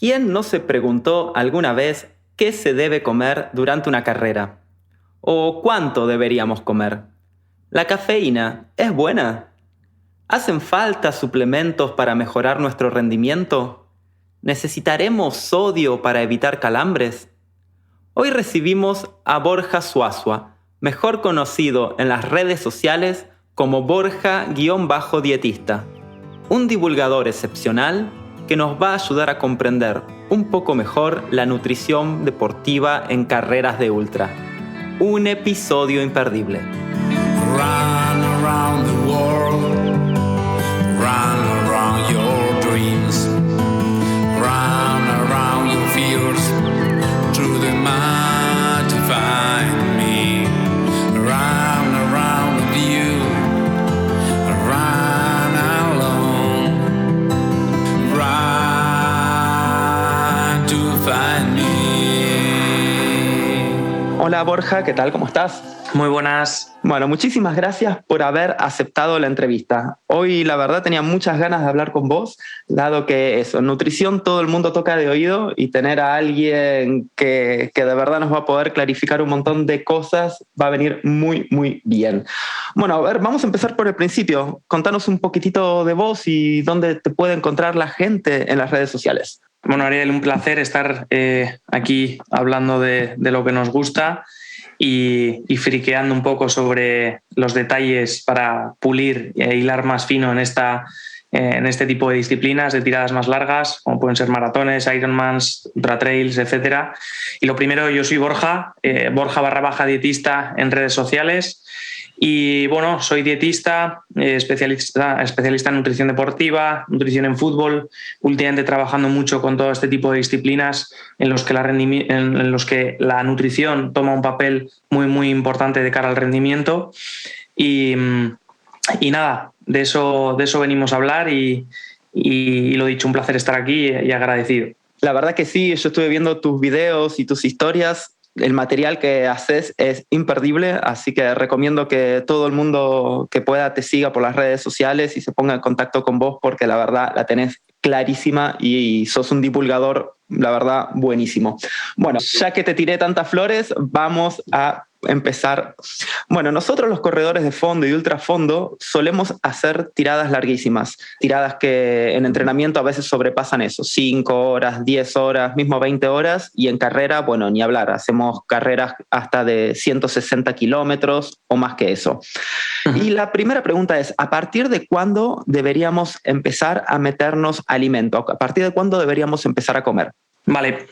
¿Quién no se preguntó alguna vez qué se debe comer durante una carrera? ¿O cuánto deberíamos comer? ¿La cafeína es buena? ¿Hacen falta suplementos para mejorar nuestro rendimiento? ¿Necesitaremos sodio para evitar calambres? Hoy recibimos a Borja Suazua, mejor conocido en las redes sociales como Borja-dietista, un divulgador excepcional que nos va a ayudar a comprender un poco mejor la nutrición deportiva en carreras de ultra. Un episodio imperdible. Run around the world, run around your dreams, run around your fears, through the mud to find me, run around with you, run alone, run to find me. Hola Borja, ¿qué tal? ¿Cómo estás? Muy buenas. Bueno, muchísimas gracias por haber aceptado la entrevista. Hoy la verdad tenía muchas ganas de hablar con vos, dado que eso, nutrición todo el mundo toca de oído y tener a alguien que de verdad nos va a poder clarificar un montón de cosas va a venir muy, muy bien. Bueno, a ver, vamos a empezar por el principio. Contanos un poquitito de vos y dónde te puede encontrar la gente en las redes sociales. Bueno, Ariel, un placer estar aquí hablando de lo que nos gusta y friqueando un poco sobre los detalles para pulir e hilar más fino en este tipo de disciplinas de tiradas más largas, como pueden ser maratones, Ironmans, ultratrails, etc. Y lo primero, yo soy Borja, Borja_dietista en redes sociales. Y bueno, soy dietista, especialista en nutrición deportiva, nutrición en fútbol, últimamente trabajando mucho con todo este tipo de disciplinas en los que la nutrición toma un papel muy, muy importante de cara al rendimiento. Y nada, de eso venimos a hablar y lo dicho, un placer estar aquí y agradecido. La verdad que sí, yo estuve viendo tus videos y tus historias. El material que haces es imperdible, así que recomiendo que todo el mundo que pueda te siga por las redes sociales y se ponga en contacto con vos porque la verdad la tenés clarísima y sos un divulgador, la verdad, buenísimo. Bueno, ya que te tiré tantas flores, vamos a empezar. Bueno, nosotros los corredores de fondo y ultrafondo solemos hacer tiradas larguísimas, tiradas que en entrenamiento a veces sobrepasan eso, 5 horas, 10 horas, mismo 20 horas, y en carrera, bueno, ni hablar, hacemos carreras hasta de 160 kilómetros o más que eso. Uh-huh. Y la primera pregunta es, ¿a partir de cuándo deberíamos empezar a meternos alimento? ¿A partir de cuándo deberíamos empezar a comer? Vale,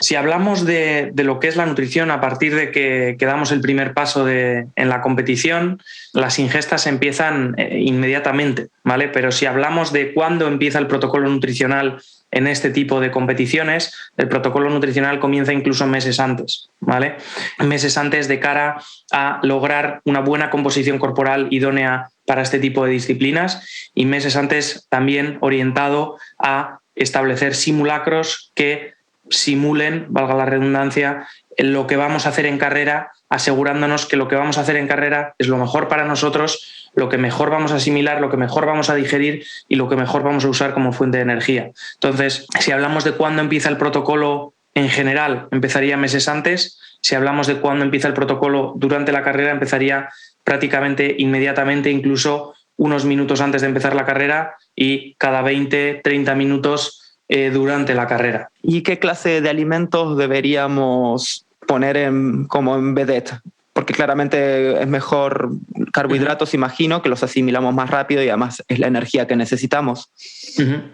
si hablamos de lo que es la nutrición, a partir de que damos el primer paso en la competición, las ingestas empiezan inmediatamente, ¿vale? Pero si hablamos de cuándo empieza el protocolo nutricional en este tipo de competiciones, el protocolo nutricional comienza incluso meses antes, ¿vale? Meses antes de cara a lograr una buena composición corporal idónea para este tipo de disciplinas y meses antes también orientado a establecer simulacros que simulen, valga la redundancia, lo que vamos a hacer en carrera, asegurándonos que lo que vamos a hacer en carrera es lo mejor para nosotros, lo que mejor vamos a asimilar, lo que mejor vamos a digerir y lo que mejor vamos a usar como fuente de energía. Entonces, si hablamos de cuándo empieza el protocolo en general, empezaría meses antes. Si hablamos de cuándo empieza el protocolo durante la carrera, empezaría prácticamente inmediatamente, incluso unos minutos antes de empezar la carrera y cada 20-30 minutos durante la carrera. ¿Y qué clase de alimentos deberíamos poner como en vedette? Porque claramente es mejor carbohidratos, imagino, que los asimilamos más rápido y además es la energía que necesitamos.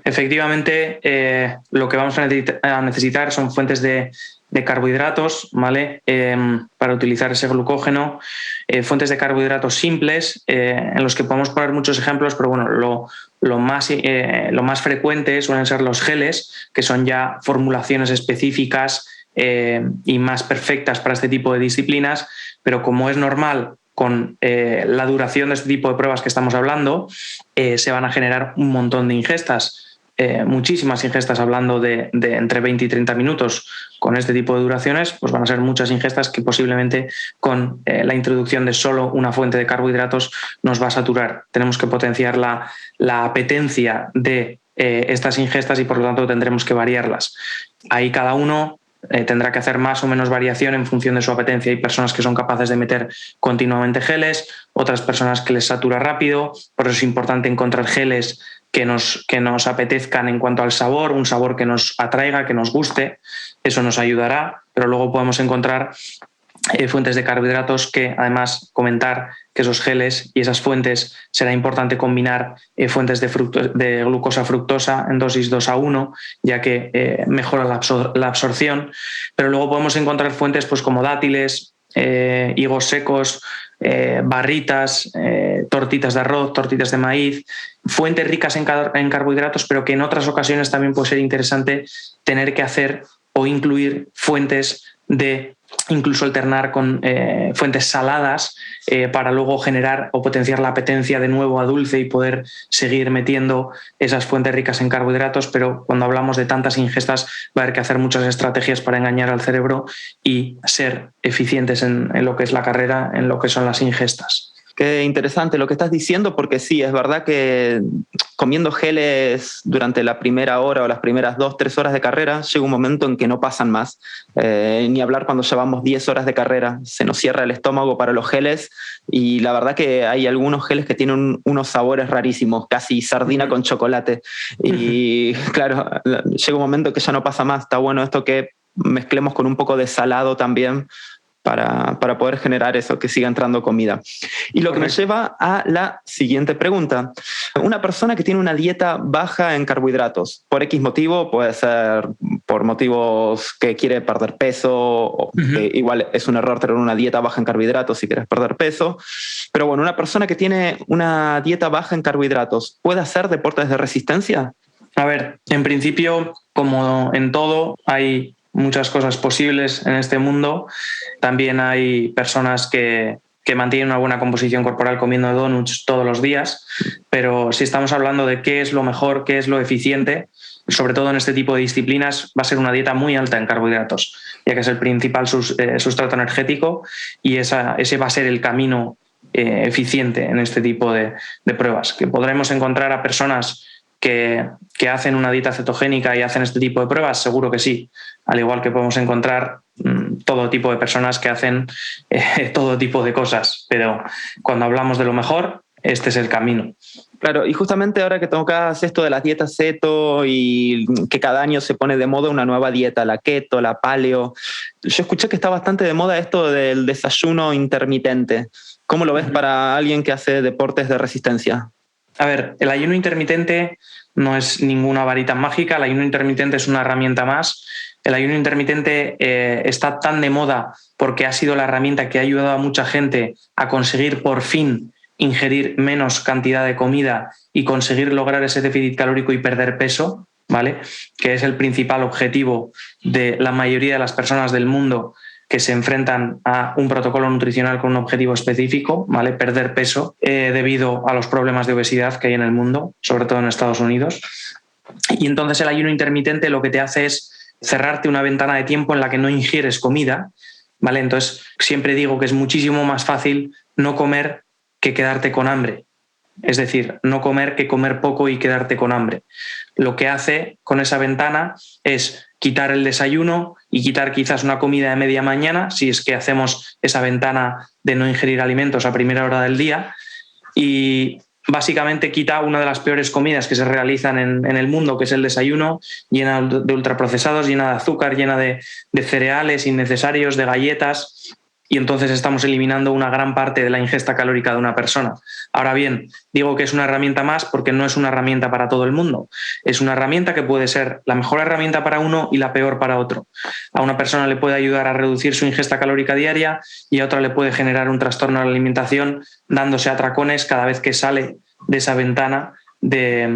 Efectivamente, lo que vamos a necesitar son fuentes de carbohidratos, ¿vale? Para utilizar ese glucógeno, fuentes de carbohidratos simples, en los que podemos poner muchos ejemplos, pero bueno, lo más frecuente suelen ser los geles, que son ya formulaciones específicas y más perfectas para este tipo de disciplinas, pero como es normal con la duración de este tipo de pruebas que estamos hablando, se van a generar un montón de ingestas. Muchísimas ingestas, hablando de entre 20 y 30 minutos con este tipo de duraciones, pues van a ser muchas ingestas que posiblemente con la introducción de solo una fuente de carbohidratos nos va a saturar. Tenemos que potenciar la apetencia de estas ingestas y por lo tanto tendremos que variarlas. Ahí cada uno tendrá que hacer más o menos variación en función de su apetencia. Hay personas que son capaces de meter continuamente geles, otras personas que les satura rápido, por eso es importante encontrar geles que nos apetezcan en cuanto al sabor, un sabor que nos atraiga, que nos guste, eso nos ayudará, pero luego podemos encontrar fuentes de carbohidratos que además comentar que esos geles y esas fuentes será importante combinar fuentes de glucosa fructosa en dosis 2:1, ya que mejora la absorción, pero luego podemos encontrar fuentes pues, como dátiles, higos secos, barritas, tortitas de arroz, tortitas de maíz, fuentes ricas en carbohidratos, pero que en otras ocasiones también puede ser interesante tener que hacer o incluir fuentes de incluso alternar con fuentes saladas para luego generar o potenciar la apetencia de nuevo a dulce y poder seguir metiendo esas fuentes ricas en carbohidratos, pero cuando hablamos de tantas ingestas va a haber que hacer muchas estrategias para engañar al cerebro y ser eficientes en lo que es la carrera, en lo que son las ingestas. Qué interesante lo que estás diciendo, porque sí, es verdad que comiendo geles durante la primera hora o las primeras 2-3 horas de carrera llega un momento en que no pasan más. Ni hablar cuando llevamos 10 horas de carrera, se nos cierra el estómago para los geles y la verdad que hay algunos geles que tienen unos sabores rarísimos, casi sardina con chocolate. Y claro, llega un momento que ya no pasa más. Está bueno esto que mezclemos con un poco de salado también, para poder generar eso, que siga entrando comida. Y lo que me lleva a la siguiente pregunta. Una persona que tiene una dieta baja en carbohidratos, por X motivo, puede ser por motivos que quiere perder peso, o que igual es un error tener una dieta baja en carbohidratos si quieres perder peso, pero bueno, una persona que tiene una dieta baja en carbohidratos, ¿puede hacer deportes de resistencia? A ver, en principio, como en todo, hay muchas cosas posibles en este mundo. También hay personas que mantienen una buena composición corporal comiendo donuts todos los días, pero si estamos hablando de qué es lo mejor, qué es lo eficiente, sobre todo en este tipo de disciplinas, va a ser una dieta muy alta en carbohidratos, ya que es el principal sustrato energético y ese va a ser el camino eficiente en este tipo de pruebas. Que podremos encontrar a personas que hacen una dieta cetogénica y hacen este tipo de pruebas, seguro que sí, al igual que podemos encontrar todo tipo de personas que hacen todo tipo de cosas, pero cuando hablamos de lo mejor, este es el camino. Claro, y justamente ahora que tocas esto de las dietas keto y que cada año se pone de moda una nueva dieta, la keto, la paleo, yo escuché que está bastante de moda esto del desayuno intermitente. ¿Cómo lo ves para alguien que hace deportes de resistencia? A ver, el ayuno intermitente no es ninguna varita mágica, el ayuno intermitente es una herramienta más. El ayuno intermitente está tan de moda porque ha sido la herramienta que ha ayudado a mucha gente a conseguir por fin ingerir menos cantidad de comida y conseguir lograr ese déficit calórico y perder peso, ¿vale? Que es el principal objetivo de la mayoría de las personas del mundo que se enfrentan a un protocolo nutricional con un objetivo específico, ¿vale? Perder peso debido a los problemas de obesidad que hay en el mundo, sobre todo en Estados Unidos. Y entonces el ayuno intermitente lo que te hace es cerrarte una ventana de tiempo en la que no ingieres comida, ¿vale? Entonces siempre digo que es muchísimo más fácil no comer que quedarte con hambre. Es decir, no comer que comer poco y quedarte con hambre. Lo que hace con esa ventana es quitar el desayuno y quitar quizás una comida de media mañana, si es que hacemos esa ventana de no ingerir alimentos a primera hora del día, y básicamente quita una de las peores comidas que se realizan en el mundo, que es el desayuno, llena de ultraprocesados, llena de azúcar, llena de cereales innecesarios, de galletas, y entonces estamos eliminando una gran parte de la ingesta calórica de una persona. Ahora bien, digo que es una herramienta más porque no es una herramienta para todo el mundo. Es una herramienta que puede ser la mejor herramienta para uno y la peor para otro. A una persona le puede ayudar a reducir su ingesta calórica diaria y a otra le puede generar un trastorno de la alimentación dándose atracones cada vez que sale de esa ventana de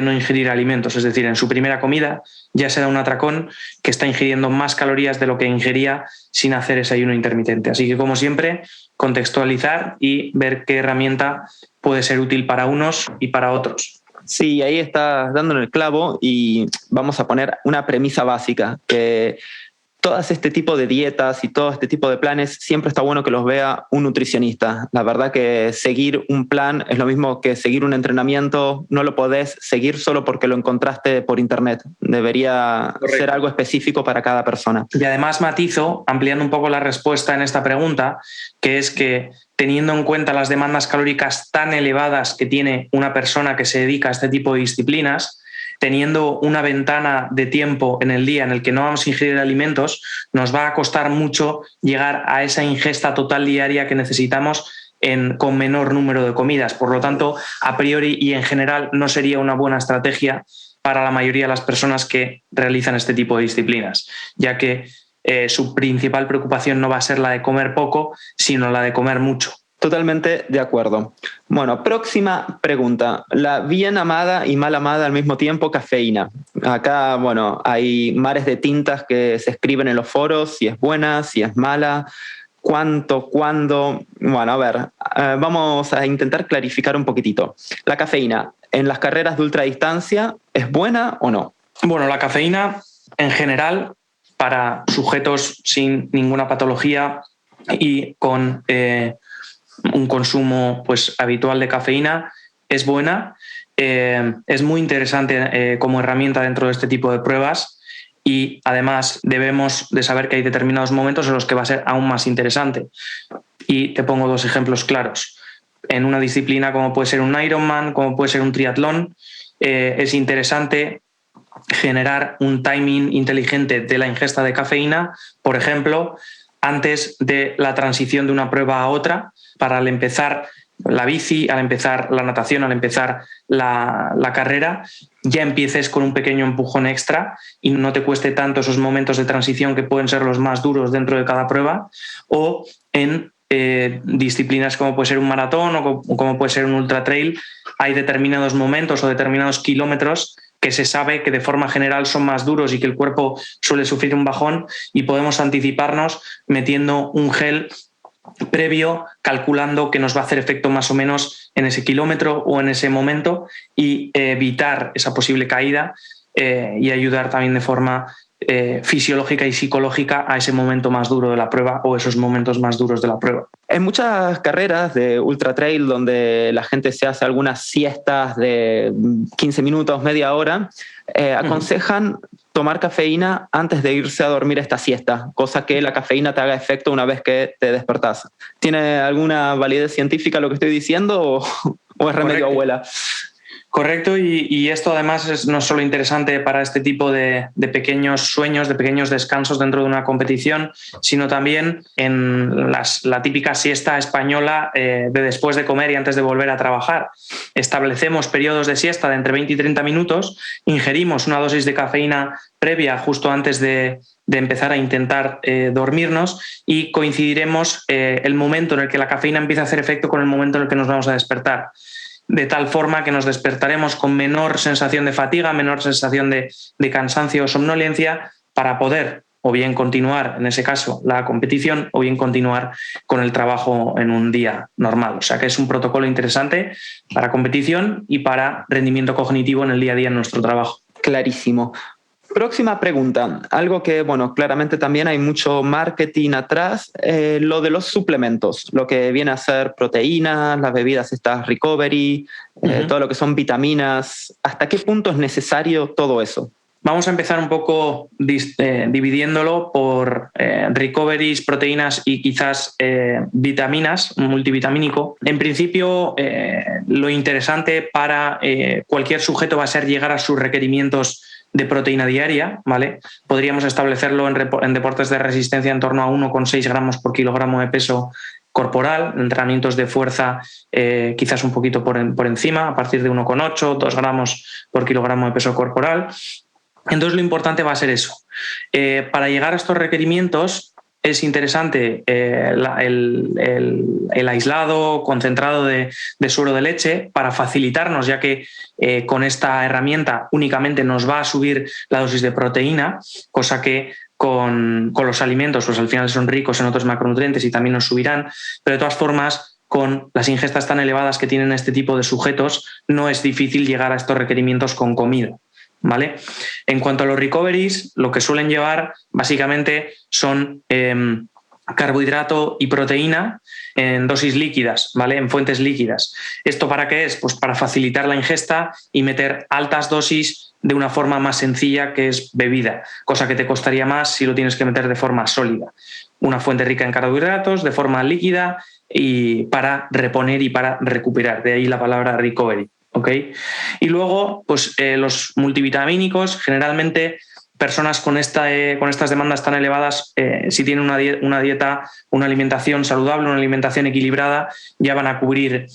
no ingerir alimentos. Es decir, en su primera comida ya se da un atracón que está ingiriendo más calorías de lo que ingería sin hacer ese ayuno intermitente. Así que, como siempre, contextualizar y ver qué herramienta puede ser útil para unos y para otros. Sí, ahí estás dando en el clavo y vamos a poner una premisa básica, que todas este tipo de dietas y todo este tipo de planes siempre está bueno que los vea un nutricionista. La verdad que seguir un plan es lo mismo que seguir un entrenamiento. No lo podés seguir solo porque lo encontraste por internet. Debería ser algo específico para cada persona. Y además matizo, ampliando un poco la respuesta en esta pregunta, que es que teniendo en cuenta las demandas calóricas tan elevadas que tiene una persona que se dedica a este tipo de disciplinas, teniendo una ventana de tiempo en el día en el que no vamos a ingerir alimentos, nos va a costar mucho llegar a esa ingesta total diaria que necesitamos con menor número de comidas. Por lo tanto, a priori y en general no sería una buena estrategia para la mayoría de las personas que realizan este tipo de disciplinas, ya que su principal preocupación no va a ser la de comer poco, sino la de comer mucho. Totalmente de acuerdo. Bueno, próxima pregunta. La bien amada y mal amada al mismo tiempo cafeína. Acá, bueno, hay mares de tintas que se escriben en los foros, si es buena, si es mala, cuánto, cuándo. Bueno, a ver, vamos a intentar clarificar un poquitito. La cafeína en las carreras de ultradistancia, ¿es buena o no? Bueno, la cafeína en general para sujetos sin ninguna patología y con un consumo pues, habitual de cafeína es buena. Es muy interesante como herramienta dentro de este tipo de pruebas y además debemos de saber que hay determinados momentos en los que va a ser aún más interesante. Y te pongo 2 ejemplos claros. En una disciplina como puede ser un Ironman, como puede ser un triatlón, es interesante generar un timing inteligente de la ingesta de cafeína, por ejemplo, antes de la transición de una prueba a otra, para al empezar la bici, al empezar la natación, al empezar la carrera, ya empieces con un pequeño empujón extra y no te cueste tanto esos momentos de transición que pueden ser los más duros dentro de cada prueba, o en disciplinas como puede ser un maratón o como puede ser un ultra trail, hay determinados momentos o determinados kilómetros que se sabe que de forma general son más duros y que el cuerpo suele sufrir un bajón y podemos anticiparnos metiendo un gel previo, calculando que nos va a hacer efecto más o menos en ese kilómetro o en ese momento y evitar esa posible caída y ayudar también de forma fisiológica y psicológica a ese momento más duro de la prueba o esos momentos más duros de la prueba. En muchas carreras de ultra trail donde la gente se hace algunas siestas de 15 minutos, media hora, aconsejan tomar cafeína antes de irse a dormir esta siesta, cosa que la cafeína te haga efecto una vez que te despertás. ¿Tiene alguna validez científica lo que estoy diciendo o es remedio abuela? Correcto, y esto además es no solo interesante para este tipo de pequeños sueños, de pequeños descansos dentro de una competición, sino también en la típica siesta española de después de comer y antes de volver a trabajar. Establecemos periodos de siesta de entre 20 y 30 minutos, ingerimos una dosis de cafeína previa justo antes de empezar a intentar dormirnos y coincidiremos el momento en el que la cafeína empieza a hacer efecto con el momento en el que nos vamos a despertar. De tal forma que nos despertaremos con menor sensación de fatiga, menor sensación de cansancio o somnolencia para poder o bien continuar, en ese caso, la competición o bien continuar con el trabajo en un día normal. O sea que es un protocolo interesante para competición y para rendimiento cognitivo en el día a día en nuestro trabajo. Clarísimo. Próxima pregunta, algo que, bueno, claramente también hay mucho marketing atrás, lo de los suplementos, lo que viene a ser proteínas, las bebidas estas recovery, todo lo que son vitaminas. ¿Hasta qué punto es necesario todo eso? Vamos a empezar un poco dividiéndolo por recoveries, proteínas y quizás vitaminas, un multivitamínico. En principio, lo interesante para cualquier sujeto va a ser llegar a sus requerimientos de proteína diaria, ¿vale? Podríamos establecerlo en deportes de resistencia en torno a 1,6 gramos por kilogramo de peso corporal, entrenamientos de fuerza quizás un poquito por encima, a partir de 1,8, 2 gramos por kilogramo de peso corporal. Entonces lo importante va a ser eso. Para llegar a estos requerimientos es interesante el aislado concentrado de suero de leche para facilitarnos, ya que con esta herramienta únicamente nos va a subir la dosis de proteína, cosa que con los alimentos pues al final son ricos en otros macronutrientes y también nos subirán, pero de todas formas con las ingestas tan elevadas que tienen este tipo de sujetos no es difícil llegar a estos requerimientos con comida. ¿vale? En cuanto a los recoveries, lo que suelen llevar básicamente son carbohidrato y proteína en dosis líquidas, ¿vale? En fuentes líquidas. ¿Esto para qué es? Pues para facilitar la ingesta y meter altas dosis de una forma más sencilla, que es bebida, cosa que te costaría más si lo tienes que meter de forma sólida. Una fuente rica en carbohidratos de forma líquida y para reponer y para recuperar, de ahí la palabra recovery, ¿ok? Y luego, pues los multivitamínicos, generalmente personas con estas demandas tan elevadas, si tienen una dieta, una alimentación saludable, una alimentación equilibrada, ya van a cubrir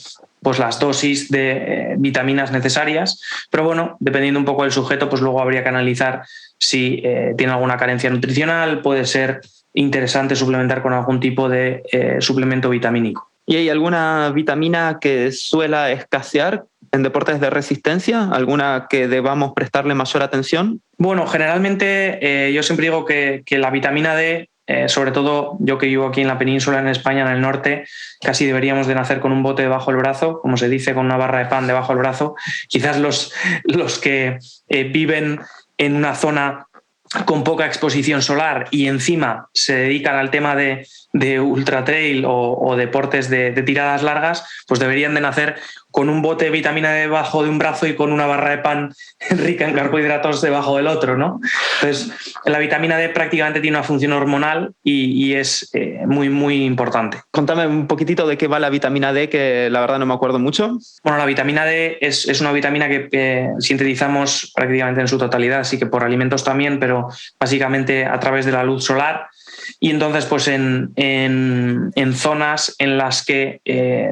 pues las dosis de vitaminas necesarias. Pero bueno, dependiendo un poco del sujeto, pues luego habría que analizar si tiene alguna carencia nutricional. Puede ser interesante suplementar con algún tipo de suplemento vitamínico. ¿Y hay alguna vitamina que suela escasear en deportes de resistencia? ¿Alguna que debamos prestarle mayor atención? Bueno, generalmente yo siempre digo que la vitamina D, sobre todo yo que vivo aquí en la península, en España, en el norte, casi deberíamos de nacer con un bote debajo del brazo, como se dice, con una barra de pan debajo del brazo. Quizás los que viven en una zona con poca exposición solar y encima se dedican al tema de ultra trail o deportes de tiradas largas, pues deberían de nacer con un bote de vitamina D debajo de un brazo y con una barra de pan rica en carbohidratos debajo del otro, ¿no? Entonces, la vitamina D prácticamente tiene una función hormonal y es muy, muy importante. Contame un poquitito de qué va la vitamina D, que la verdad no me acuerdo mucho. Bueno, la vitamina D es una vitamina que sintetizamos prácticamente en su totalidad, así que por alimentos también, pero básicamente a través de la luz solar. Y entonces, pues en zonas en las que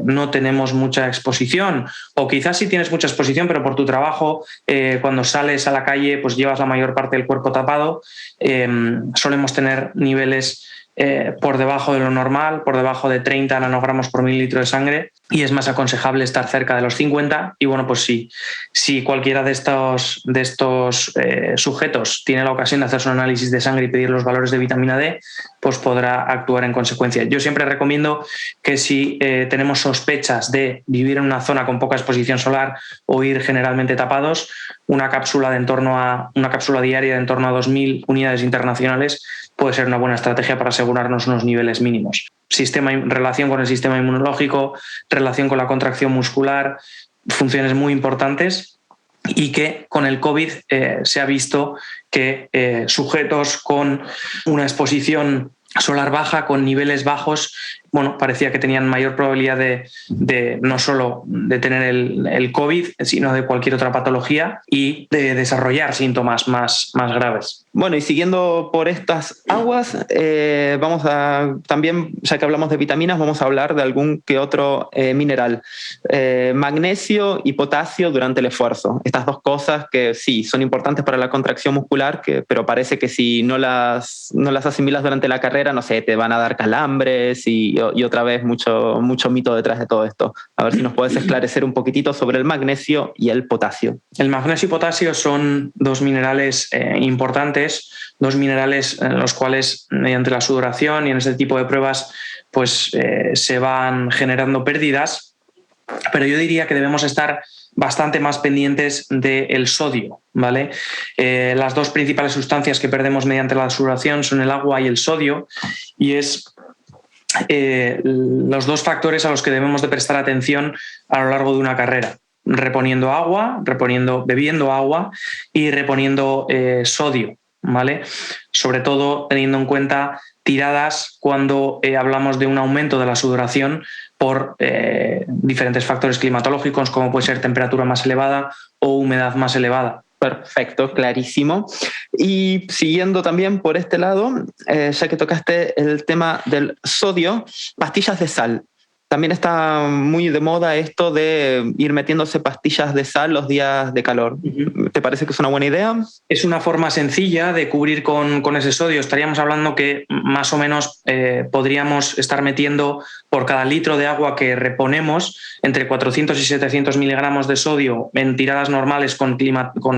no tenemos mucha exposición, o quizás sí tienes mucha exposición, pero por tu trabajo, cuando sales a la calle, pues llevas la mayor parte del cuerpo tapado, solemos tener niveles por debajo de lo normal, por debajo de 30 nanogramos por mililitro de sangre, y es más aconsejable estar cerca de los 50. Y bueno, pues si cualquiera de estos sujetos tiene la ocasión de hacerse un análisis de sangre y pedir los valores de vitamina D, pues podrá actuar en consecuencia. Yo siempre recomiendo que si tenemos sospechas de vivir en una zona con poca exposición solar o ir generalmente tapados, una cápsula diaria de en torno a 2.000 unidades internacionales puede ser una buena estrategia para asegurarnos unos niveles mínimos. Relación con el sistema inmunológico, relación con la contracción muscular, funciones muy importantes, y que con el COVID se ha visto que sujetos con una exposición solar baja, con niveles bajos, bueno, parecía que tenían mayor probabilidad de no solo de tener el COVID, sino de cualquier otra patología y de desarrollar síntomas más graves. Bueno, y siguiendo por estas aguas, vamos a también, ya que hablamos de vitaminas, vamos a hablar de algún que otro mineral. Magnesio y potasio durante el esfuerzo. Estas dos cosas que sí, son importantes para la contracción muscular, pero parece que si no las asimilas durante la carrera, no sé, te van a dar calambres y otra vez mucho mito detrás de todo esto. A ver si nos puedes esclarecer un poquitito sobre el magnesio y el potasio. El magnesio y potasio son dos minerales importantes, dos minerales en los cuales mediante la sudoración y en este tipo de pruebas pues se van generando pérdidas, pero yo diría que debemos estar bastante más pendientes del sodio, ¿vale? Las dos principales sustancias que perdemos mediante la sudoración son el agua y el sodio, y es los dos factores a los que debemos de prestar atención a lo largo de una carrera: reponiendo agua, bebiendo agua y reponiendo sodio, ¿vale? Sobre todo teniendo en cuenta tiradas cuando hablamos de un aumento de la sudoración por diferentes factores climatológicos, como puede ser temperatura más elevada o humedad más elevada. Perfecto, clarísimo. Y siguiendo también por este lado, ya que tocaste el tema del sodio, pastillas de sal. También está muy de moda esto de ir metiéndose pastillas de sal los días de calor. ¿Te parece que es una buena idea? Es una forma sencilla de cubrir con ese sodio. Estaríamos hablando que más o menos podríamos estar metiendo por cada litro de agua que reponemos entre 400 y 700 miligramos de sodio en tiradas normales con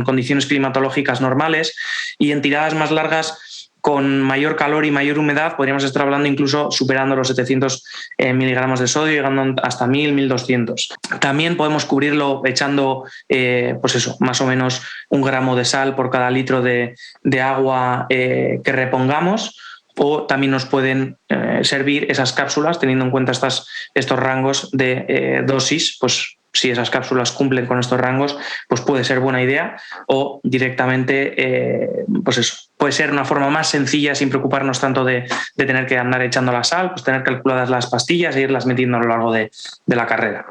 condiciones climatológicas normales, y en tiradas más largas con mayor calor y mayor humedad podríamos estar hablando incluso superando los 700 miligramos de sodio, llegando hasta 1000, 1200. También podemos cubrirlo echando, pues eso, más o menos 1 gramo de sal por cada litro de agua que repongamos. O también nos pueden servir esas cápsulas, teniendo en cuenta estos rangos de dosis, pues si esas cápsulas cumplen con estos rangos, pues puede ser buena idea, o directamente, pues eso, puede ser una forma más sencilla sin preocuparnos tanto de tener que andar echando la sal, pues tener calculadas las pastillas e irlas metiendo a lo largo de la carrera.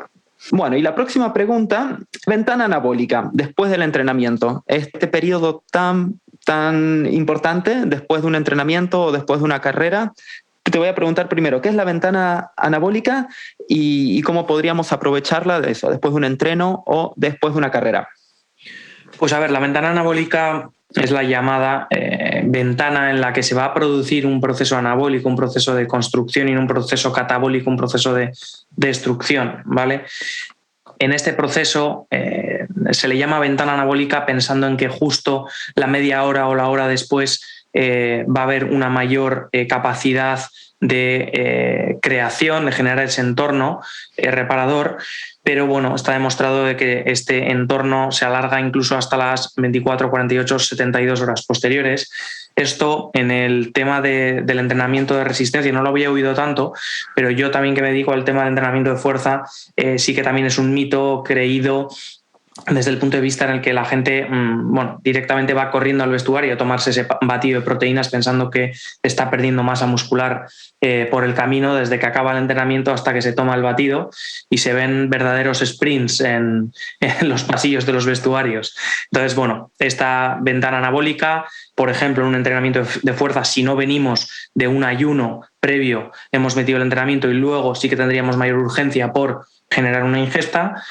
Bueno, y la próxima pregunta, ventana anabólica, después del entrenamiento. Este periodo tan importante, después de un entrenamiento o después de una carrera, te voy a preguntar primero, ¿qué es la ventana anabólica y cómo podríamos aprovecharla de eso, después de un entreno o después de una carrera? Pues a ver, la ventana anabólica es la llamada ventana en la que se va a producir un proceso anabólico, un proceso de construcción, y un proceso catabólico, un proceso de destrucción, ¿vale? En este proceso se le llama ventana anabólica pensando en que justo la media hora o la hora después va a haber una mayor capacidad de creación, de generar ese entorno reparador, pero bueno, está demostrado de que este entorno se alarga incluso hasta las 24, 48, 72 horas posteriores. Esto en el tema del entrenamiento de resistencia no lo había oído tanto, pero yo también que me dedico al tema del entrenamiento de fuerza, sí que también es un mito creído desde el punto de vista en el que la gente directamente va corriendo al vestuario a tomarse ese batido de proteínas pensando que está perdiendo masa muscular por el camino desde que acaba el entrenamiento hasta que se toma el batido, y se ven verdaderos sprints en los pasillos de los vestuarios. Entonces, bueno, esta ventana anabólica, por ejemplo, en un entrenamiento de fuerza, si no venimos de un ayuno previo, hemos metido el entrenamiento y luego sí que tendríamos mayor urgencia por generar una ingesta.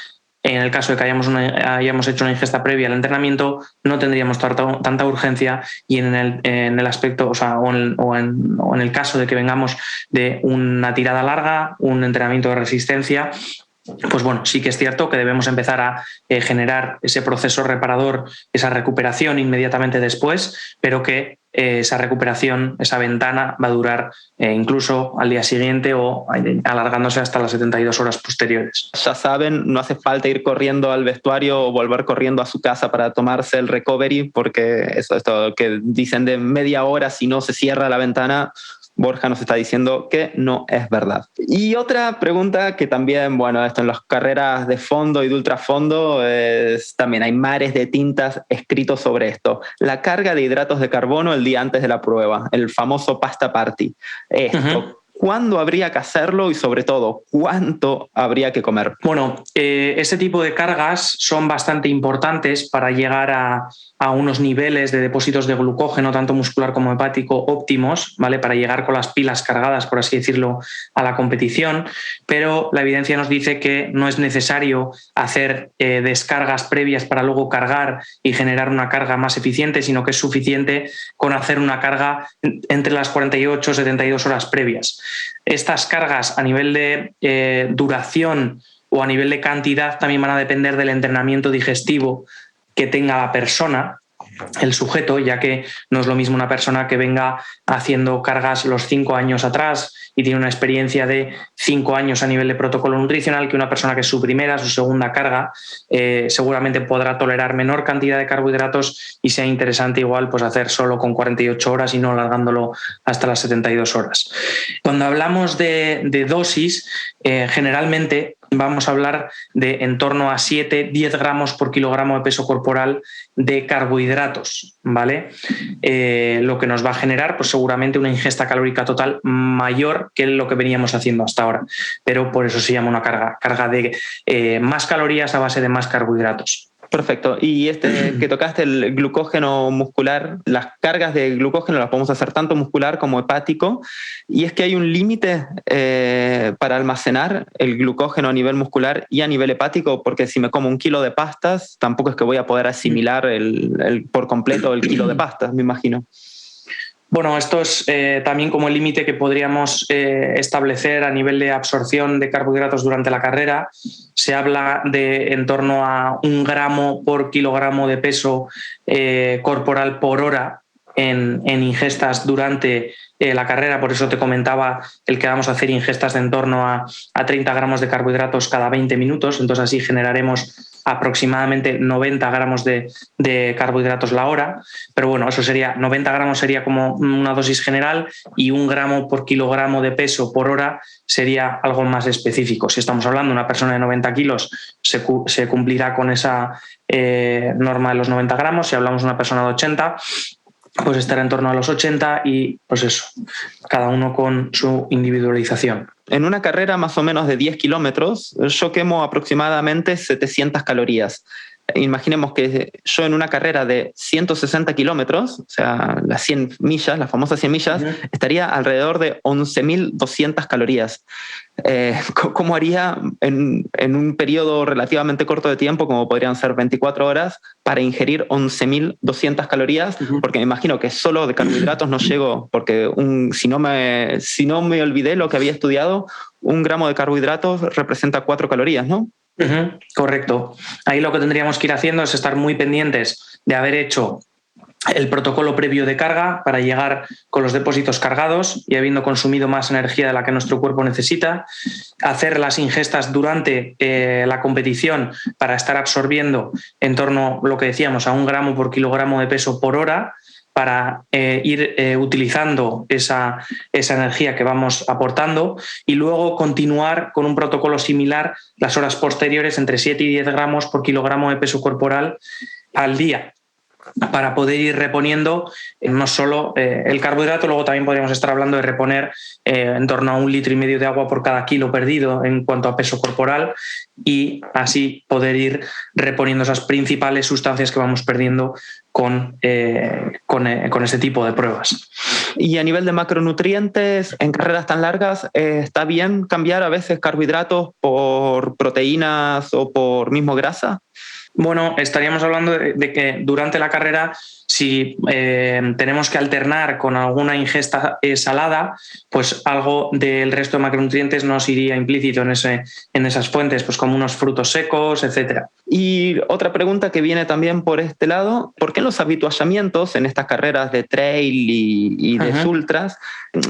En el caso de que hayamos hecho una ingesta previa al entrenamiento, no tendríamos tanta urgencia, y en el aspecto, o en el caso de que vengamos de una tirada larga, un entrenamiento de resistencia, pues bueno, sí que es cierto que debemos empezar a generar ese proceso reparador, esa recuperación inmediatamente después, pero que esa recuperación, esa ventana va a durar incluso al día siguiente o alargándose hasta las 72 horas posteriores. Ya saben, no hace falta ir corriendo al vestuario o volver corriendo a su casa para tomarse el recovery, porque esto que dicen de media hora si no se cierra la ventana, Borja nos está diciendo que no es verdad. Y otra pregunta que también, bueno, esto en las carreras de fondo y de ultrafondo, también hay mares de tintas escritos sobre esto. La carga de hidratos de carbono el día antes de la prueba, el famoso pasta party. ¿Cuándo habría que hacerlo y, sobre todo, cuánto habría que comer? Bueno, este tipo de cargas son bastante importantes para llegar a unos niveles de depósitos de glucógeno, tanto muscular como hepático, óptimos, ¿vale? Para llegar con las pilas cargadas, por así decirlo, a la competición. Pero la evidencia nos dice que no es necesario hacer descargas previas para luego cargar y generar una carga más eficiente, sino que es suficiente con hacer una carga entre las 48 y 72 horas previas. Estas cargas a nivel de duración o a nivel de cantidad también van a depender del entrenamiento digestivo que tenga la persona, el sujeto, ya que no es lo mismo una persona que venga haciendo cargas los 5 años atrás y tiene una experiencia de 5 años a nivel de protocolo nutricional, que una persona que es su primera, su segunda carga, seguramente podrá tolerar menor cantidad de carbohidratos y sea interesante igual pues hacer solo con 48 horas y no alargándolo hasta las 72 horas. Cuando hablamos de dosis, generalmente vamos a hablar de en torno a 7-10 gramos por kilogramo de peso corporal de carbohidratos, ¿vale? Lo que nos va a generar pues seguramente una ingesta calórica total mayor que lo que veníamos haciendo hasta ahora, pero por eso se llama una carga de más calorías a base de más carbohidratos. Perfecto. Y que tocaste el glucógeno muscular, las cargas de glucógeno las podemos hacer tanto muscular como hepático, y es que hay un límite para almacenar el glucógeno a nivel muscular y a nivel hepático, porque si me como 1 kilo de pastas, tampoco es que voy a poder asimilar por completo el kilo de pastas, me imagino. Bueno, esto es también como el límite que podríamos establecer a nivel de absorción de carbohidratos durante la carrera. Se habla de en torno a 1 gramo por kilogramo de peso corporal por hora en ingestas durante la carrera, por eso te comentaba el que vamos a hacer ingestas de en torno a 30 gramos de carbohidratos cada 20 minutos, entonces así generaremos aproximadamente 90 gramos de carbohidratos la hora, pero bueno, eso sería, 90 gramos sería como una dosis general y 1 gramo por kilogramo de peso por hora sería algo más específico. Si estamos hablando de una persona de 90 kilos, se cumplirá con esa norma de los 90 gramos. Si hablamos de una persona de 80, pues estará en torno a los 80 y pues eso, cada uno con su individualización. En una carrera más o menos de 10 kilómetros, yo quemo aproximadamente 700 calorías. Imaginemos que yo en una carrera de 160 kilómetros, o sea, las 100 millas, las famosas 100 millas, estaría alrededor de 11.200 calorías. ¿Cómo haría en un periodo relativamente corto de tiempo, como podrían ser 24 horas, para ingerir 11.200 calorías? Porque me imagino que solo de carbohidratos no llego, porque si no me olvidé lo que había estudiado, 1 gramo de carbohidratos representa 4 calorías, ¿no? Correcto. Ahí lo que tendríamos que ir haciendo es estar muy pendientes de haber hecho el protocolo previo de carga para llegar con los depósitos cargados y habiendo consumido más energía de la que nuestro cuerpo necesita, hacer las ingestas durante la competición para estar absorbiendo en torno, lo que decíamos, a 1 gramo por kilogramo de peso por hora, para ir utilizando esa energía que vamos aportando y luego continuar con un protocolo similar las horas posteriores entre 7 y 10 gramos por kilogramo de peso corporal al día, para poder ir reponiendo no solo el carbohidrato, luego también podríamos estar hablando de reponer en torno a 1,5 litros de agua por cada kilo perdido en cuanto a peso corporal y así poder ir reponiendo esas principales sustancias que vamos perdiendo con este tipo de pruebas. Y a nivel de macronutrientes, en carreras tan largas, ¿está bien cambiar a veces carbohidratos por proteínas o por mismo grasa? Bueno, estaríamos hablando de que durante la carrera, si tenemos que alternar con alguna ingesta salada, pues algo del resto de macronutrientes nos iría implícito en esas fuentes, pues como unos frutos secos, etcétera. Y otra pregunta que viene también por este lado, ¿por qué en los habituallamientos, en estas carreras de trail y de ultras,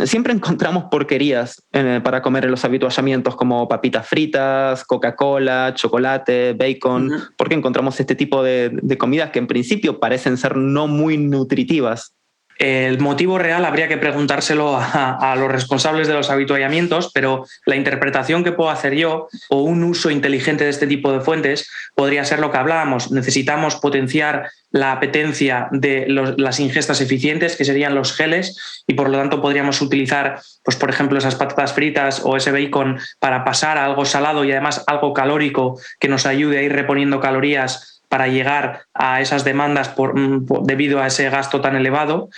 siempre encontramos porquerías para comer en los habituallamientos, como papitas fritas, Coca-Cola, chocolate, bacon? ¿Por qué encontramos este tipo de comidas que en principio parecen ser no muy nutritivas? El motivo real habría que preguntárselo a los responsables de los habituallamientos, pero la interpretación que puedo hacer yo o un uso inteligente de este tipo de fuentes podría ser lo que hablábamos. Necesitamos potenciar la apetencia de las ingestas eficientes, que serían los geles, y por lo tanto podríamos utilizar, pues, por ejemplo, esas patatas fritas o ese bacon para pasar a algo salado y además algo calórico que nos ayude a ir reponiendo calorías para llegar a esas demandas debido a ese gasto tan elevado.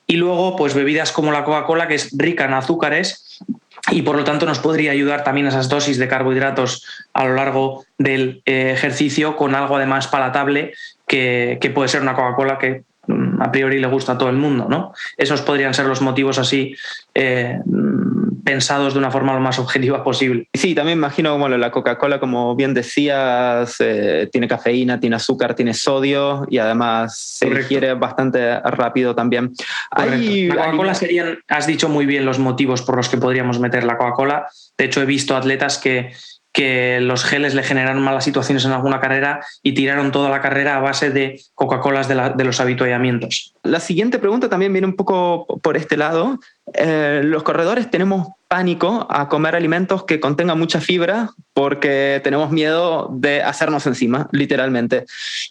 Y luego, pues bebidas como la Coca-Cola, que es rica en azúcares y por lo tanto nos podría ayudar también a esas dosis de carbohidratos a lo largo del ejercicio, con algo además palatable que puede ser una Coca-Cola que a priori le gusta a todo el mundo, ¿no? Esos podrían ser los motivos así pensados de una forma lo más objetiva posible. Sí, también imagino como la Coca-Cola, como bien decías, tiene cafeína, tiene azúcar, tiene sodio y además se digiere bastante rápido también. La Coca-Cola serían, has dicho muy bien los motivos por los que podríamos meter la Coca-Cola. De hecho, he visto atletas que los geles le generaron malas situaciones en alguna carrera y tiraron toda la carrera a base de Coca-Colas de los habituallamientos. La siguiente pregunta también viene un poco por este lado. Los corredores tenemos pánico a comer alimentos que contengan mucha fibra porque tenemos miedo de hacernos encima, literalmente.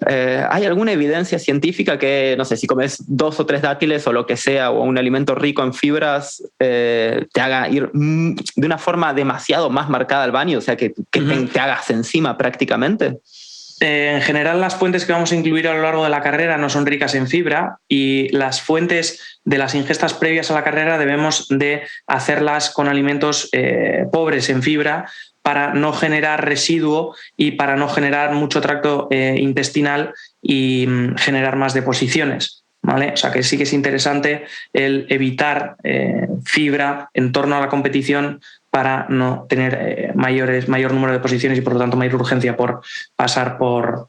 ¿Hay alguna evidencia científica que, no sé, si comes 2 o 3 dátiles o lo que sea, o un alimento rico en fibras, te haga ir de una forma demasiado más marcada al baño, o sea, que te hagas encima prácticamente? En general, las fuentes que vamos a incluir a lo largo de la carrera no son ricas en fibra y las fuentes de las ingestas previas a la carrera debemos de hacerlas con alimentos pobres en fibra para no generar residuo y para no generar mucho tracto intestinal y generar más deposiciones, ¿vale? O sea que sí que es interesante el evitar fibra en torno a la competición para no tener mayor número de posiciones y por lo tanto mayor urgencia por pasar por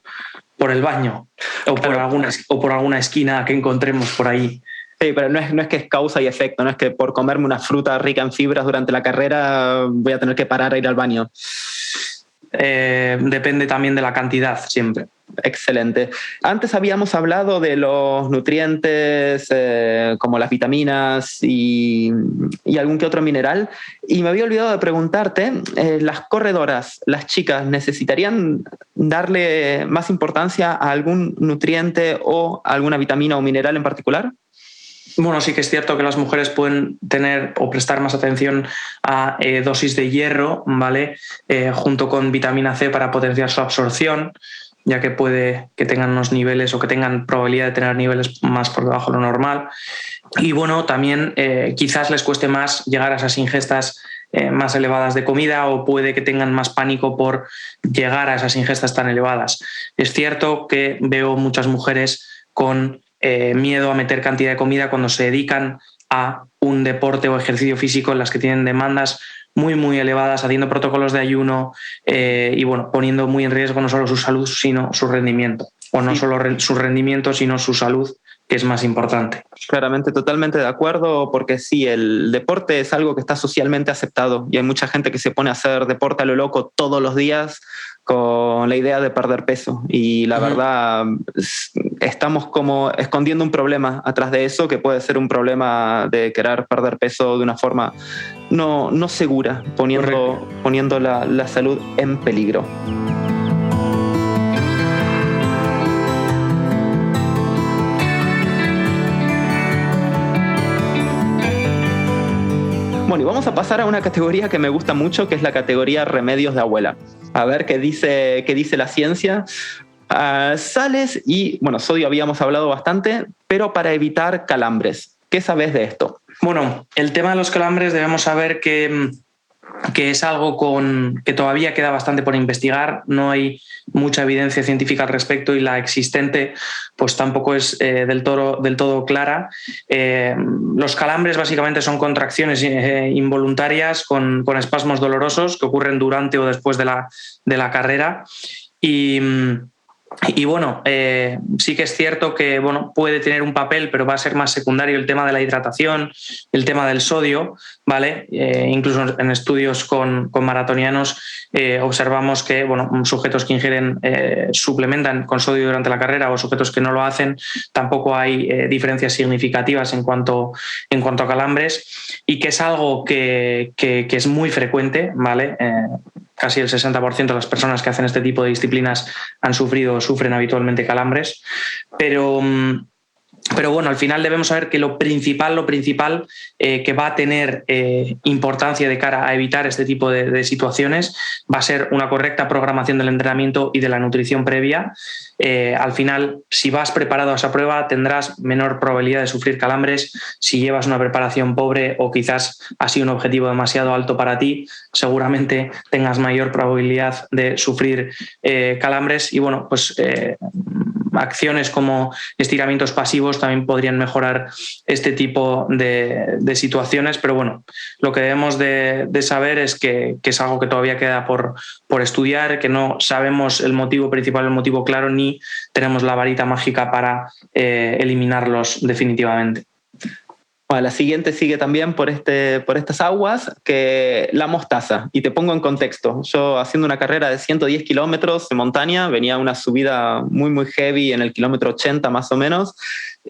el baño o por alguna esquina que encontremos por ahí Sí, pero no es que es causa y efecto, no es que por comerme una fruta rica en fibras durante la carrera voy a tener que parar a ir al baño. Depende también de la cantidad, siempre. Excelente. Antes habíamos hablado de los nutrientes como las vitaminas y algún que otro mineral, y me había olvidado de preguntarte, las corredoras, las chicas, ¿necesitarían darle más importancia a algún nutriente o alguna vitamina o mineral en particular? Bueno, sí que es cierto que las mujeres pueden tener o prestar más atención a dosis de hierro, ¿vale? Junto con vitamina C para potenciar su absorción, ya que puede que tengan unos niveles o que tengan probabilidad de tener niveles más por debajo de lo normal. Y bueno, también quizás les cueste más llegar a esas ingestas más elevadas de comida, o puede que tengan más pánico por llegar a esas ingestas tan elevadas. Es cierto que veo muchas mujeres con miedo a meter cantidad de comida cuando se dedican a un deporte o ejercicio físico en las que tienen demandas muy, muy elevadas, haciendo protocolos de ayuno y bueno, poniendo muy en riesgo no solo su salud, sino su rendimiento. O no solo su rendimiento, sino su salud, que es más importante. Claramente, totalmente de acuerdo, porque sí, el deporte es algo que está socialmente aceptado y hay mucha gente que se pone a hacer deporte a lo loco todos los días con la idea de perder peso, y la verdad estamos como escondiendo un problema atrás de eso, que puede ser un problema de querer perder peso de una forma no segura, poniendo la salud en peligro. Bueno, y vamos a pasar a una categoría que me gusta mucho, que es la categoría remedios de abuela. A ver qué dice la ciencia. Sales y, bueno, sodio habíamos hablado bastante, pero para evitar calambres. ¿Qué sabes de esto? Bueno, el tema de los calambres debemos saber que es algo que todavía queda bastante por investigar. No hay mucha evidencia científica al respecto y la existente pues tampoco es del todo clara. Los calambres básicamente son contracciones involuntarias con espasmos dolorosos que ocurren durante o después de la carrera. Y bueno, sí que es cierto que puede tener un papel, pero va a ser más secundario el tema de la hidratación, el tema del sodio, ¿vale? Incluso en estudios con maratonianos observamos que sujetos que ingieren suplementan con sodio durante la carrera o sujetos que no lo hacen, tampoco hay diferencias significativas en cuanto a calambres, y que es algo que es muy frecuente, ¿vale? Casi el 60% de las personas que hacen este tipo de disciplinas han sufrido o sufren habitualmente calambres, pero bueno, al final debemos saber que lo principal que va a tener importancia de cara a evitar este tipo de situaciones va a ser una correcta programación del entrenamiento y de la nutrición previa. Al final, si vas preparado a esa prueba, tendrás menor probabilidad de sufrir calambres. Si llevas una preparación pobre o quizás ha sido un objetivo demasiado alto para ti, seguramente tengas mayor probabilidad de sufrir calambres. Y bueno, pues acciones como estiramientos pasivos también podrían mejorar este tipo de situaciones, pero bueno, lo que debemos de saber es que es algo que todavía queda por estudiar, que no sabemos el motivo principal, el motivo claro, ni tenemos la varita mágica para eliminarlos definitivamente. Bueno, la siguiente sigue también por estas aguas, que la mostaza. Y te pongo en contexto. Yo, haciendo una carrera de 110 kilómetros de montaña, venía una subida muy, muy heavy en el kilómetro 80 más o menos,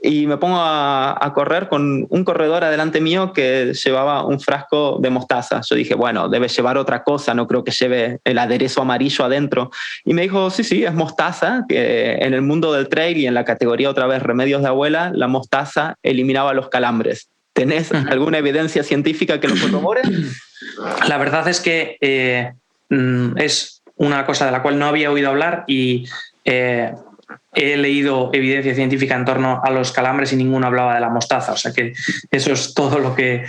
y me pongo a correr con un corredor adelante mío que llevaba un frasco de mostaza. Yo dije, bueno, debe llevar otra cosa, no creo que lleve el aderezo amarillo adentro. Y me dijo, sí, es mostaza, que en el mundo del trail y en la categoría otra vez remedios de abuela, la mostaza eliminaba los calambres. ¿Tenés alguna evidencia científica que lo corrobore? La verdad es que es una cosa de la cual no había oído hablar y he leído evidencia científica en torno a los calambres y ninguno hablaba de la mostaza. O sea que eso es todo lo que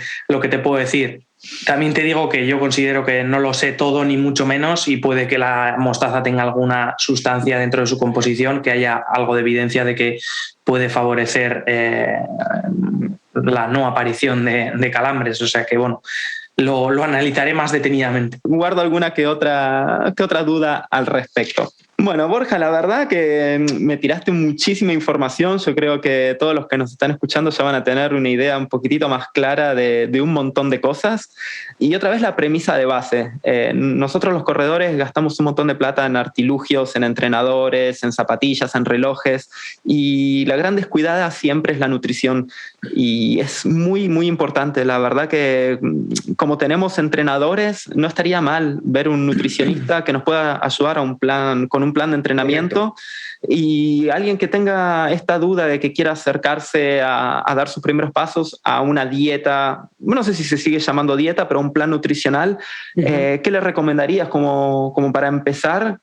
te puedo decir. También te digo que yo considero que no lo sé todo ni mucho menos, y puede que la mostaza tenga alguna sustancia dentro de su composición, que haya algo de evidencia de que puede favorecer la no aparición de calambres. O sea que bueno, lo analizaré más detenidamente. Guardo alguna que otra duda al respecto. Bueno, Borja, la verdad que me tiraste muchísima información. Yo creo que todos los que nos están escuchando ya van a tener una idea un poquitito más clara de un montón de cosas. Y otra vez la premisa de base. Nosotros los corredores gastamos un montón de plata en artilugios, en entrenadores, en zapatillas, en relojes. Y la gran descuidada siempre es la nutrición. Y es muy, muy importante. La verdad que como tenemos entrenadores, no estaría mal ver un nutricionista que nos pueda ayudar con un plan de entrenamiento. Y alguien que tenga esta duda de que quiera acercarse a dar sus primeros pasos a una dieta, no sé si se sigue llamando dieta, pero un plan nutricional, ¿qué le recomendarías como para empezar?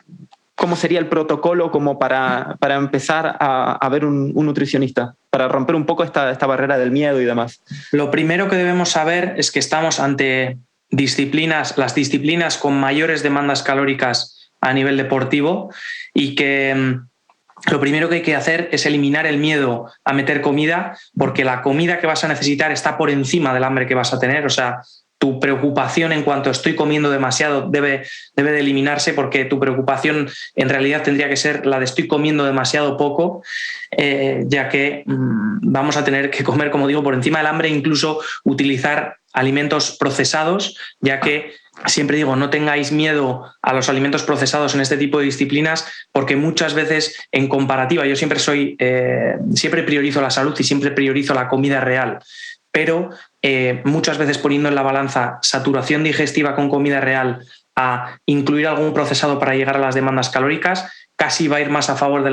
¿Cómo sería el protocolo como para empezar a ver un nutricionista? Para romper un poco esta barrera del miedo y demás. Lo primero que debemos saber es que estamos ante las disciplinas con mayores demandas calóricas a nivel deportivo, y que lo primero que hay que hacer es eliminar el miedo a meter comida, porque la comida que vas a necesitar está por encima del hambre que vas a tener. O sea, tu preocupación en cuanto a estoy comiendo demasiado debe de eliminarse, porque tu preocupación en realidad tendría que ser la de estoy comiendo demasiado poco, ya que vamos a tener que comer, como digo, por encima del hambre, e incluso utilizar alimentos procesados, ya que siempre digo, no tengáis miedo a los alimentos procesados en este tipo de disciplinas, porque muchas veces en comparativa, yo siempre priorizo la salud y siempre priorizo la comida real, pero muchas veces poniendo en la balanza saturación digestiva con comida real a incluir algún procesado para llegar a las demandas calóricas, casi va a ir más a favor de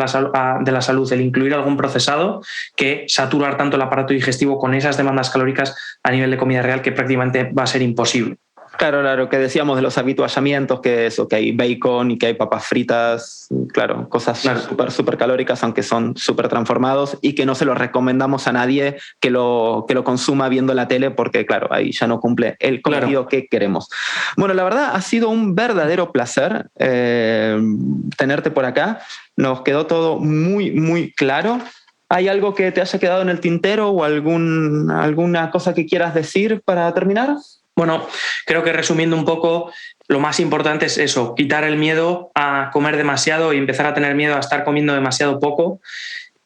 la salud el incluir algún procesado que saturar tanto el aparato digestivo con esas demandas calóricas a nivel de comida real, que prácticamente va a ser imposible. Claro, que decíamos de los habituallamientos, que hay bacon y que hay papas fritas, claro, cosas súper calóricas, aunque son súper transformados, y que no se lo recomendamos a nadie que lo consuma viendo la tele, porque claro, ahí ya no cumple el cometido que queremos. Bueno, la verdad ha sido un verdadero placer tenerte por acá. Nos quedó todo muy, muy claro. ¿Hay algo que te haya quedado en el tintero o alguna cosa que quieras decir para terminar? Bueno, creo que resumiendo un poco, lo más importante es eso, quitar el miedo a comer demasiado y empezar a tener miedo a estar comiendo demasiado poco.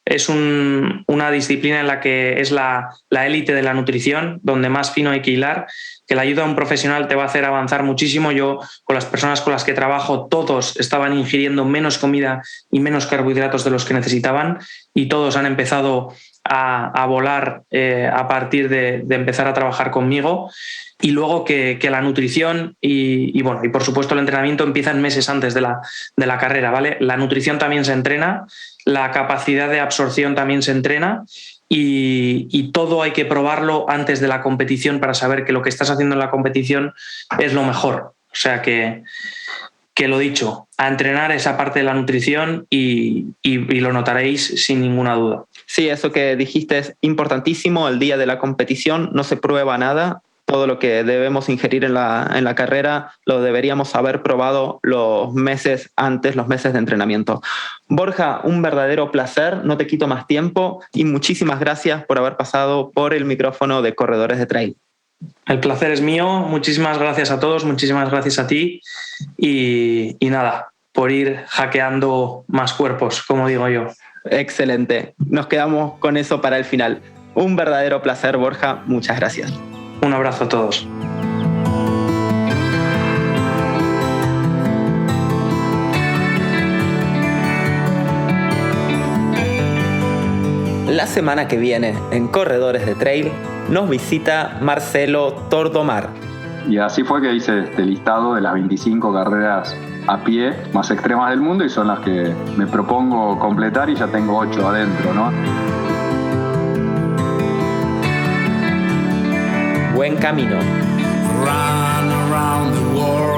Es una disciplina en la que es la élite de la nutrición, donde más fino hay que hilar, que la ayuda a un profesional te va a hacer avanzar muchísimo. Yo, con las personas con las que trabajo, todos estaban ingiriendo menos comida y menos carbohidratos de los que necesitaban, y todos han empezado a volar a partir de empezar a trabajar conmigo. Y luego que la nutrición y por supuesto el entrenamiento empiezan meses antes de la carrera, ¿vale? La nutrición también se entrena, la capacidad de absorción también se entrena, y todo hay que probarlo antes de la competición para saber que lo que estás haciendo en la competición es lo mejor. O sea que lo dicho, a entrenar esa parte de la nutrición y lo notaréis sin ninguna duda. Sí, eso que dijiste es importantísimo. El día de la competición no se prueba nada. Todo lo que debemos ingerir en la carrera lo deberíamos haber probado los meses antes, los meses de entrenamiento. Borja, un verdadero placer, no te quito más tiempo, y muchísimas gracias por haber pasado por el micrófono de Corredores de Trail. El placer es mío, muchísimas gracias a todos, muchísimas gracias a ti, y nada, por ir hackeando más cuerpos, como digo yo. Excelente, nos quedamos con eso para el final. Un verdadero placer, Borja, muchas gracias. Un abrazo a todos. La semana que viene, en Corredores de Trail, nos visita Marcelo Tordomar. Y así fue que hice este listado de las 25 carreras a pie más extremas del mundo, y son las que me propongo completar, y ya tengo 8 adentro, ¿no? Buen camino. Run around the world.